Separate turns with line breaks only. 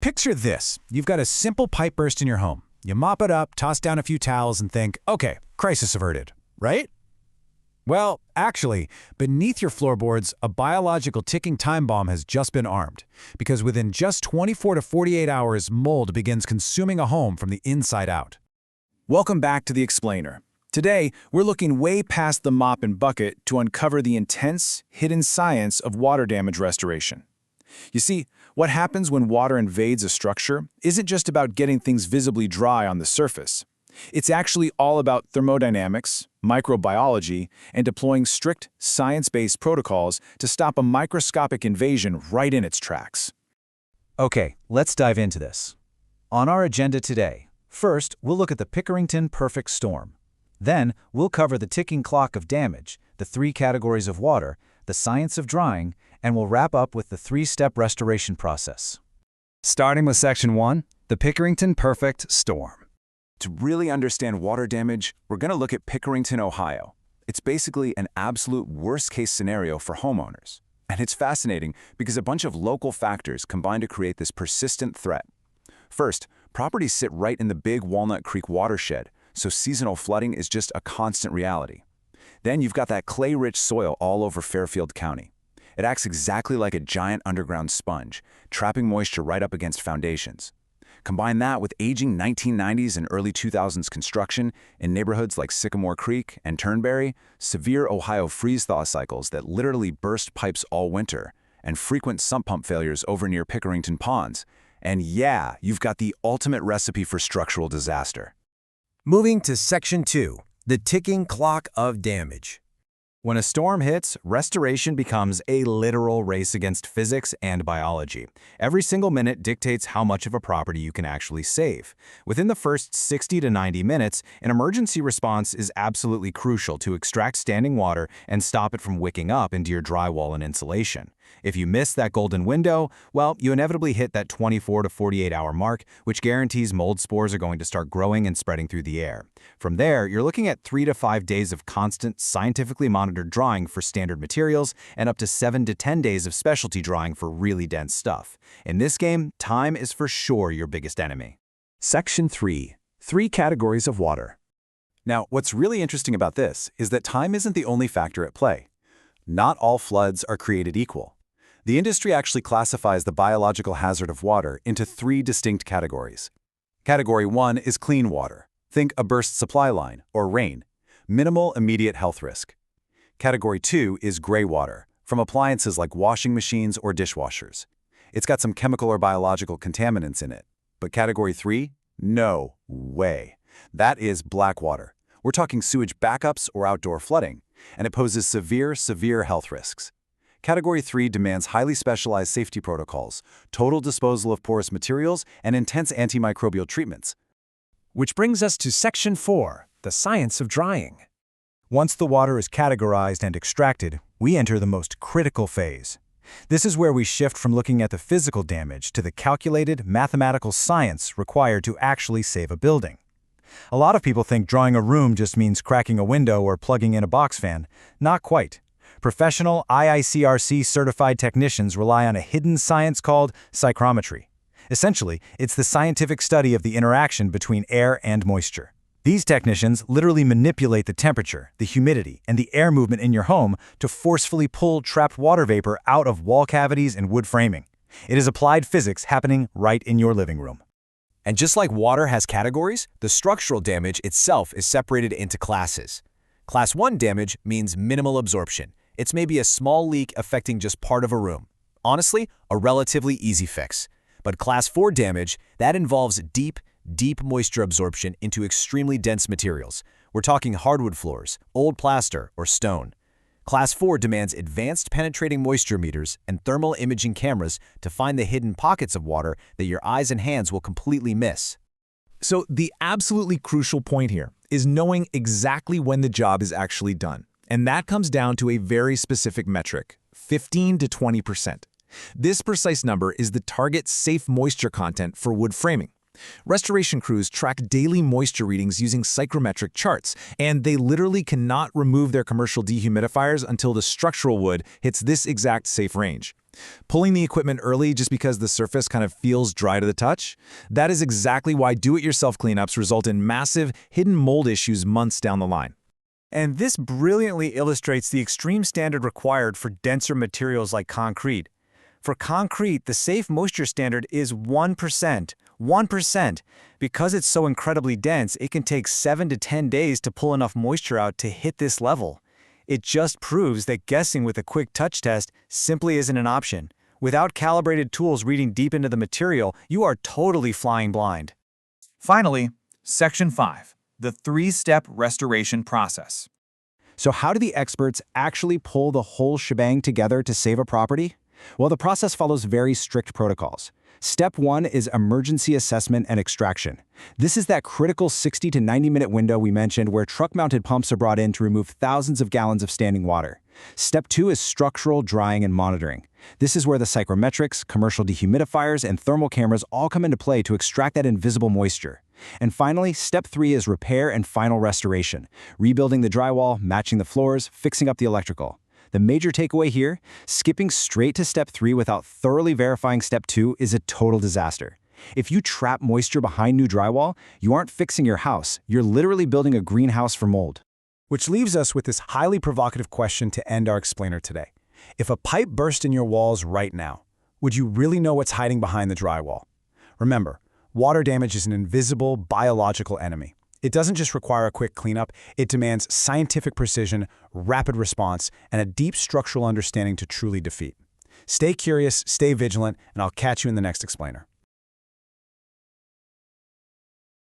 Picture this. You've got a simple pipe burst in your home. You mop it up, toss down a few towels, and think, okay, crisis averted, right? Well, actually, beneath your floorboards, a biological ticking time bomb has just been armed. Because within just 24 to 48 hours, mold begins consuming a home from the inside out.
Welcome back to The Explainer. Today, we're looking way past the mop and bucket to uncover the intense, hidden science of water damage restoration. You see, what happens when water invades a structure isn't just about getting things visibly dry on the surface. It's actually all about thermodynamics, microbiology, and deploying strict, science-based protocols to stop a microscopic invasion right in its tracks.
Okay, let's dive into this. On our agenda today, first, we'll look at the Pickerington perfect storm. Then, we'll cover the ticking clock of damage, the 3 categories of water, the science of drying, and we'll wrap up with the 3-step restoration process.
Starting with Section 1, the Pickerington perfect storm.
To really understand water damage, we're going to look at Pickerington, Ohio. It's basically an absolute worst-case scenario for homeowners. And it's fascinating because a bunch of local factors combine to create this persistent threat. First, properties sit right in the Big Walnut Creek watershed, so seasonal flooding is just a constant reality. Then you've got that clay-rich soil all over Fairfield County. It acts exactly like a giant underground sponge, trapping moisture right up against foundations. Combine that with aging 1990s and early 2000s construction in neighborhoods like Sycamore Creek and Turnberry, severe Ohio freeze-thaw cycles that literally burst pipes all winter, and frequent sump pump failures over near Pickerington ponds. And yeah, you've got the ultimate recipe for structural disaster.
Moving to Section 2, the ticking clock of damage.
When a storm hits, restoration becomes a literal race against physics and biology. Every single minute dictates how much of a property you can actually save. Within the first 60 to 90 minutes, an emergency response is absolutely crucial to extract standing water and stop it from wicking up into your drywall and insulation. If you miss that golden window, well, you inevitably hit that 24 to 48 hour mark, which guarantees mold spores are going to start growing and spreading through the air. From there, you're looking at 3 to 5 days of constant, scientifically monitored drying for standard materials and up to 7 to 10 days of specialty drying for really dense stuff. In this game, time is for sure your biggest enemy.
Section 3, 3 categories of water. Now, what's really interesting about this is that time isn't the only factor at play. Not all floods are created equal. The industry actually classifies the biological hazard of water into 3 distinct categories. Category 1 is clean water. Think a burst supply line or rain. Minimal immediate health risk. Category 2 is gray water, from appliances like washing machines or dishwashers. It's got some chemical or biological contaminants in it. But Category 3? No way. That is black water. We're talking sewage backups or outdoor flooding, and it poses severe health risks. Category 3 demands highly specialized safety protocols, total disposal of porous materials, and intense antimicrobial treatments.
Which brings us to Section 4, the science of drying. Once the water is categorized and extracted, we enter the most critical phase. This is where we shift from looking at the physical damage to the calculated mathematical science required to actually save a building. A lot of people think drying a room just means cracking a window or plugging in a box fan. Not quite. Professional IICRC certified technicians rely on a hidden science called psychrometry. Essentially, it's the scientific study of the interaction between air and moisture. These technicians literally manipulate the temperature, the humidity, and the air movement in your home to forcefully pull trapped water vapor out of wall cavities and wood framing. It is applied physics happening right in your living room.
And just like water has categories, the structural damage itself is separated into classes. Class 1 damage means minimal absorption. It's maybe a small leak affecting just part of a room. Honestly, a relatively easy fix. But Class 4 damage, that involves deep moisture absorption into extremely dense materials. We're talking hardwood floors, old plaster, or stone. Class 4 demands advanced penetrating moisture meters and thermal imaging cameras to find the hidden pockets of water that your eyes and hands will completely miss.
So the absolutely crucial point here is knowing exactly when the job is actually done. And that comes down to a very specific metric, 15 to 20%. This precise number is the target safe moisture content for wood framing. Restoration crews track daily moisture readings using psychrometric charts, and they literally cannot remove their commercial dehumidifiers until the structural wood hits this exact safe range. Pulling the equipment early just because the surface kind of feels dry to the touch? That is exactly why do-it-yourself cleanups result in massive, hidden mold issues months down the line.
And this brilliantly illustrates the extreme standard required for denser materials like concrete. For concrete, the safe moisture standard is 1%. 1%. Because it's so incredibly dense, it can take 7 to 10 days to pull enough moisture out to hit this level. It just proves that guessing with a quick touch test simply isn't an option. Without calibrated tools reading deep into the material, you are totally flying blind.
Finally, Section 5, the 3-step restoration process.
So how do the experts actually pull the whole shebang together to save a property? Well, the process follows very strict protocols. Step 1 is emergency assessment and extraction. This is that critical 60 to 90-minute window we mentioned where truck-mounted pumps are brought in to remove thousands of gallons of standing water. Step 2 is structural drying and monitoring. This is where the psychrometrics, commercial dehumidifiers, and thermal cameras all come into play to extract that invisible moisture. And finally, Step 3 is repair and final restoration, rebuilding the drywall, matching the floors, fixing up the electrical. The major takeaway here, skipping straight to Step 3 without thoroughly verifying Step 2 is a total disaster. If you trap moisture behind new drywall, you aren't fixing your house, you're literally building a greenhouse for mold.
Which leaves us with this highly provocative question to end our explainer today. If a pipe burst in your walls right now, would you really know what's hiding behind the drywall? Remember, water damage is an invisible biological enemy. It doesn't just require a quick cleanup, it demands scientific precision, rapid response, and a deep structural understanding to truly defeat. Stay curious, stay vigilant, and I'll catch you in the next explainer.